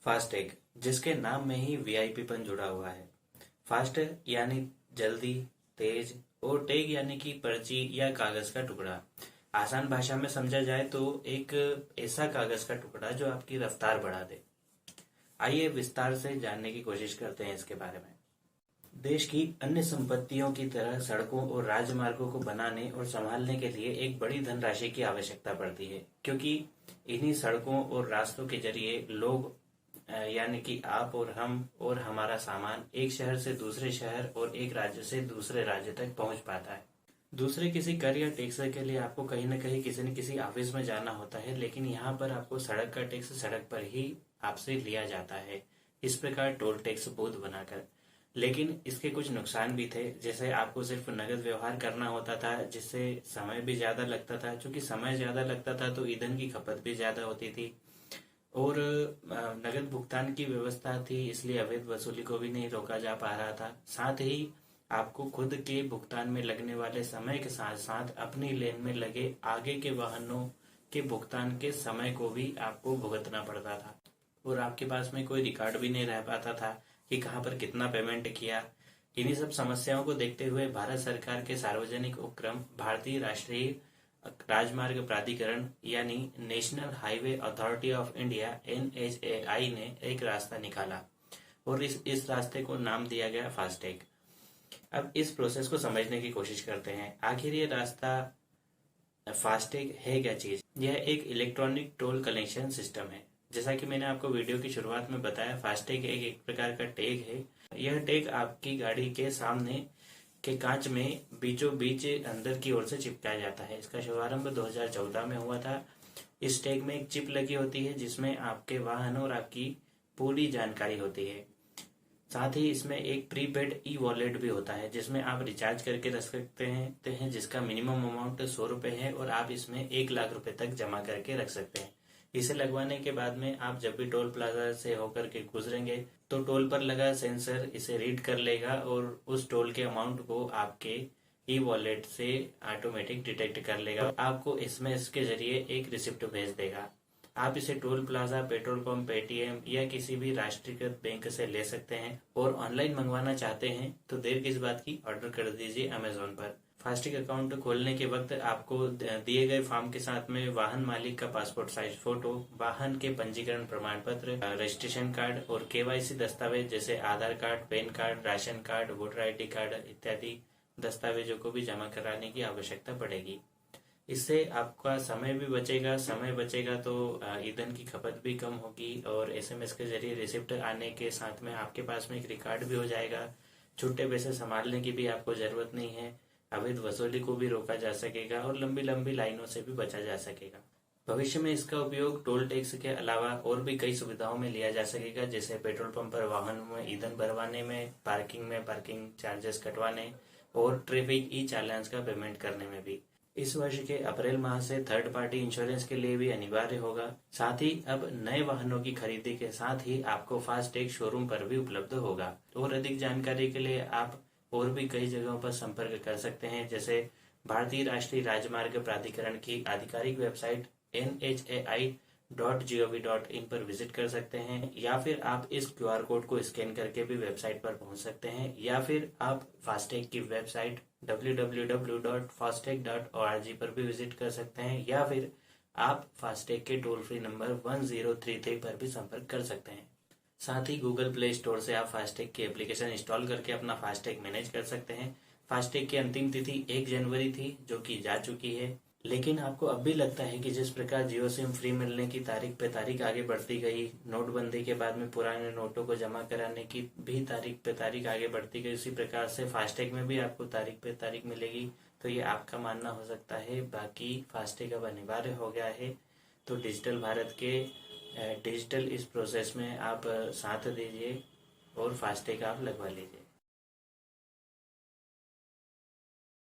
FASTag, जिसके नाम में ही वीआईपीपन जुड़ा हुआ है। फास्ट यानी जल्दी, तेज, और टैग यानी कि पर्ची या कागज का टुकड़ा। आसान भाषा में समझा जाए तो एक ऐसा कागज का टुकड़ा जो आपकी रफ्तार बढ़ा दे। आइए विस्तार से जानने की कोशिश करते हैं इसके बारे में। देश की अन्य संपत्तियों की तरह सड़कों और राजमार्गों को बनाने और संभालने के लिए एक बड़ी धनराशि की आवश्यकता पड़ती है, क्योंकि इन्हीं सड़कों और रास्तों के जरिए लोग यानी कि आप और हम और हमारा सामान एक शहर से दूसरे शहर और एक राज्य से दूसरे राज्य तक पहुंच पाता है। दूसरे किसी कर या टैक्स के लिए आपको कहीं न कहीं किसी न किसी ऑफिस में जाना होता है, लेकिन यहाँ पर आपको सड़क का टैक्स सड़क पर ही आपसे लिया जाता है, इस प्रकार टोल टैक्स बूथ बनाकर। लेकिन इसके कुछ नुकसान भी थे, जैसे आपको सिर्फ नगद व्यवहार करना होता था, जिससे समय भी ज्यादा लगता था। चूंकि समय ज्यादा लगता था तो ईंधन की खपत भी ज्यादा होती थी, और नगद भुगतान की व्यवस्था थी, इसलिए अवैध वसूली को भी नहीं रोका जा पा रहा था। साथ ही आपको खुद के भुगतान में लगने वाले समय के साथ साथ अपनी लेन में लगे आगे के वाहनों के भुगतान के समय को भी आपको भुगतना पड़ता था, और आपके पास में कोई रिकॉर्ड भी नहीं रह पाता था कि कहाँ पर कितना पेमेंट किया। इन्हीं सब समस्याओं को देखते हुए भारत सरकार के सार्वजनिक उपक्रम भारतीय राष्ट्रीय राजमार्ग प्राधिकरण यानी national highway authority of India NHAI ने एक रास्ता निकाला, और इस रास्ते को नाम दिया गया फास्टैग। अब इस प्रोसेस को समझने की कोशिश करते हैं। आखिर ये रास्ता फास्टैग है क्या चीज? यह एक इलेक्ट्रॉनिक टोल कलेक्शन सिस्टम है। जैसा कि मैंने आपको वीडियो की शुरुआत में बताया, फास्टैग एक प्रकार का टैग है। यह टैग आपकी गाड़ी के सामने के कांच में बीचों बीच अंदर की ओर से चिपकाया जाता है। इसका शुभारंभ 2014 में हुआ था। इस टैग में एक चिप लगी होती है जिसमें आपके वाहन और आपकी पूरी जानकारी होती है। साथ ही इसमें एक प्रीपेड ई वॉलेट भी होता है, जिसमें आप रिचार्ज करके रख सकते हैं, जिसका मिनिमम अमाउंट 100 रुपए है, और आप इसमें 1 लाख रुपए तक जमा करके रख सकते हैं। इसे लगवाने के बाद में आप जब भी टोल प्लाजा से होकर के गुजरेंगे तो टोल पर लगा सेंसर इसे रीड कर लेगा और उस टोल के अमाउंट को आपके ई वॉलेट से ऑटोमेटिक डिटेक्ट कर लेगा। आपको SMS के जरिए एक रिसिप्ट भेज देगा। आप इसे toll plaza, petrol pump, Paytm या किसी भी राष्ट्रीयकृत बैंक से ले सकते हैं, और ऑनलाइन मंगवाना चाहते हैं तो देर किस बात की, ऑर्डर कर दीजिए अमेजोन पर। फास्टैग अकाउंट खोलने के वक्त आपको दिए गए फॉर्म के साथ में वाहन मालिक का पासपोर्ट साइज फोटो, वाहन के पंजीकरण प्रमाण पत्र, रजिस्ट्रेशन कार्ड और KYC दस्तावेज जैसे Aadhaar card, PAN card, ration card, voter ID card इत्यादि दस्तावेजों को भी जमा कराने की आवश्यकता पड़ेगी। इससे आपका समय भी बचेगा। समय बचेगा तो ईंधन की खपत भी कम होगी, और SMS के जरिए रिसिप्ट आने के साथ में आपके पास में एक रिकॉर्ड भी हो जाएगा। छुट्टे पैसे संभालने की भी आपको जरूरत नहीं है। अवैध वसूली को भी रोका जा सकेगा और लंबी लंबी लाइनों से भी बचा जा सकेगा। भविष्य में इसका उपयोग टोल टैक्स के अलावा और भी कई सुविधाओं में लिया जा सकेगा, जैसे पेट्रोल पंप पर वाहनों में ईंधन भरवाने में पार्किंग चार्जेस कटवाने और ट्रैफिक ई चालान का पेमेंट करने में भी। इस वर्ष के अप्रैल माह से थर्ड पार्टी इंश्योरेंस के लिए भी अनिवार्य होगा। साथ ही अब नए वाहनों की खरीदी के साथ ही आपको फास्टैग शोरूम पर भी उपलब्ध होगा। और अधिक जानकारी के लिए आप और भी कई जगहों पर संपर्क कर सकते हैं, जैसे भारतीय राष्ट्रीय राजमार्ग प्राधिकरण की आधिकारिक वेबसाइट NHAI.gov.in पर विजिट कर सकते हैं, या फिर आप इस QR कोड को स्कैन करके भी वेबसाइट पर पहुंच सकते हैं, या फिर आप फास्टैग की वेबसाइट www.fastag.org पर भी विजिट कर सकते हैं, या फिर आप फास्टैग के टोल फ्री नंबर 1033 पर भी संपर्क कर सकते हैं। साथ ही गूगल प्ले स्टोर से आप फास्टैग की एप्लीकेशन इंस्टॉल करके अपना फास्टैग मैनेज कर सकते हैं। फास्टैग की अंतिम तिथि 1 जनवरी थी, जो कि जा चुकी है, लेकिन आपको अब भी लगता है कि जिस प्रकार जियो सिम फ्री मिलने की तारीख पे तारीख आगे बढ़ती गई, नोटबंदी के बाद में पुराने नोटों को जमा कराने की भी तारीख पे तारीख आगे बढ़ती गई, उसी प्रकार से फास्टैग में भी आपको तारीख पे तारीख मिलेगी। तो ये आपका मानना हो सकता है, बाकी फास्टैग अब अनिवार्य हो गया है। तो डिजिटल भारत के डिजिटल इस प्रोसेस में आप साथ दीजिए और फास्टैग आप लगवा लीजिए।